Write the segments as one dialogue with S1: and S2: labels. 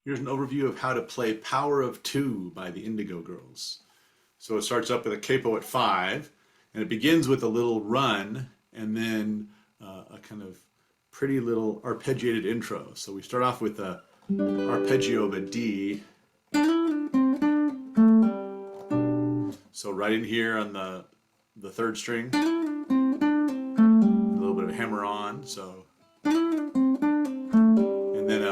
S1: Here's an overview of how to play Power of Two by the Indigo Girls. So it starts up with a capo at 5, and it begins with a little run, and then a kind of pretty little arpeggiated intro. So we start off with a arpeggio of a D. So right in here on the third string, a little bit of a hammer on. So, and then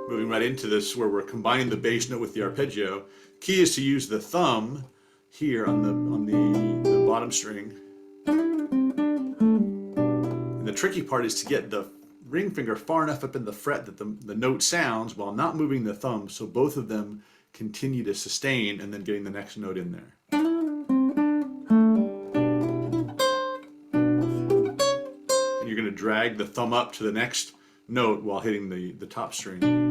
S1: moving right into this where we're combining the bass note with the arpeggio. Key is to use the thumb here on the bottom string. And the tricky part is to get the ring finger far enough up in the fret that the note sounds while not moving the thumb, so both of them continue to sustain, and then getting the next note in there. And you're going to drag the thumb up to the next note while hitting the top string.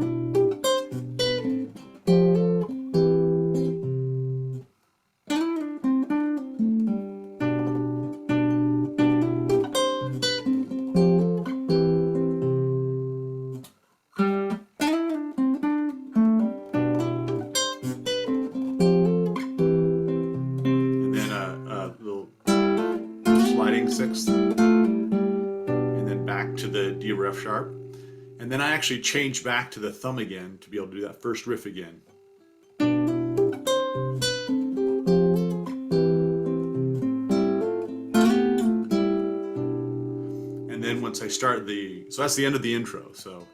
S1: Sixth, and then back to the D or F sharp, and then I actually changed back to the thumb again to be able to do that first riff again. And then once I start so that's the end of the intro. So.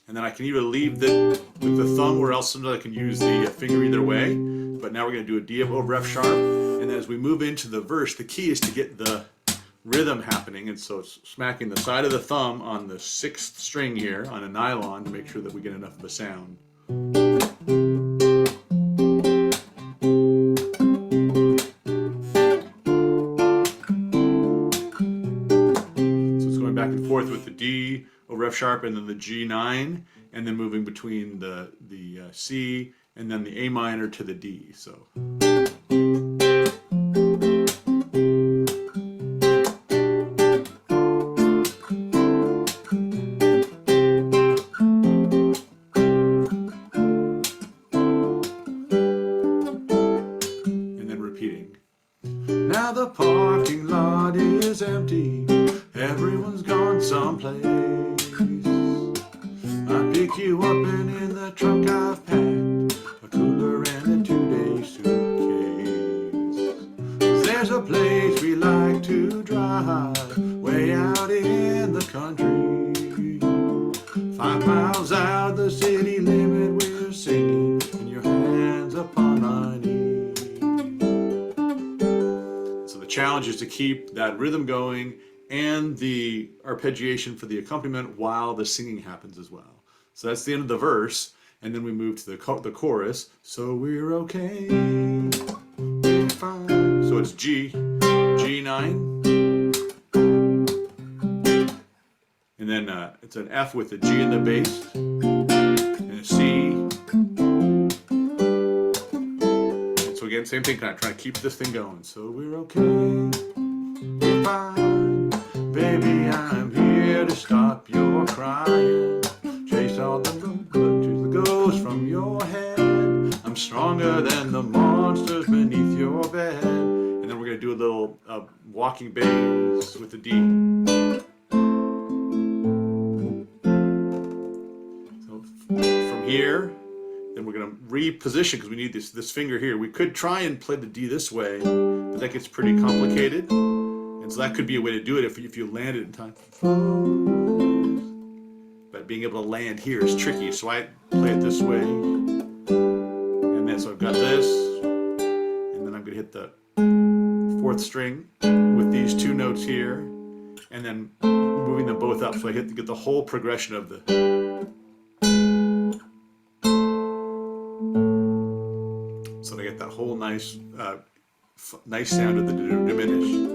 S1: And then I can either leave with the thumb, or else sometimes I can use the finger either way. But now we're going to do a D over F sharp. And as we move into the verse, the key is to get the rhythm happening. And so it's smacking the side of the thumb on the 6th string here on a nylon to make sure that we get enough of a sound. So it's going back and forth with the D over F sharp and then the G9, and then moving between the C and then the A minor to the D. So. And then repeating. Now the parking lot is empty, everyone's gone someplace. I pick you up and in the trunk I've packed a cooler and a 2-day suitcase. There's a place we like to drive way out in the country. 5 miles out the city limit we're singing, and your hands upon my knee. So the challenge is to keep that rhythm going and the arpeggiation for the accompaniment while the singing happens as well. So that's the end of the verse, and then we move to the chorus. So we're okay, we're fine. So it's G9, and then it's an F with a G in the bass, and a C. And so again, same thing, kind of trying to keep this thing going. So we're okay, we're fine. Baby, I'm here to stop your crying. Chase all the ghosts from your head. I'm stronger than the monsters beneath your bed. And then we're going to do a little walking bass with the D. So from here, then we're going to reposition because we need this finger here. We could try and play the D this way, but that gets pretty complicated. And so that could be a way to do it if you land it in time. But being able to land here is tricky, so I play it this way. And then so I've got this, and then I'm going to hit the 4th string with these 2 notes here, and then moving them both up so I get the whole progression of the. So I get that whole nice sound of the diminish.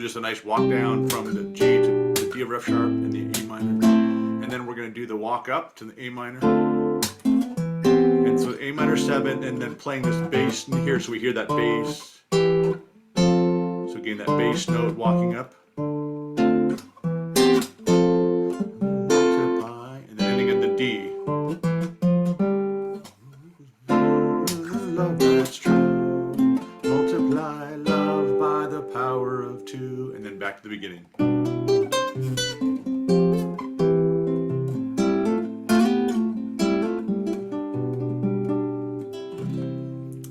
S1: just a nice walk down from the G to the D of F sharp and the A minor. And then we're going to do the walk up to the A minor. And so A minor 7, and then playing this bass in here, so we hear that bass. So again, that bass note walking up. Multiply, and then ending in the D. Love that's true. Multiply love by the power of 2, and then back to the beginning.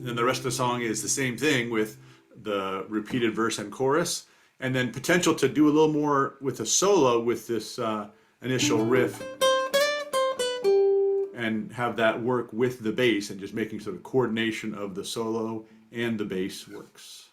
S1: And the rest of the song is the same thing with the repeated verse and chorus, and then potential to do a little more with a solo with this initial riff and have that work with the bass, and just making sort of coordination of the solo and the bass works.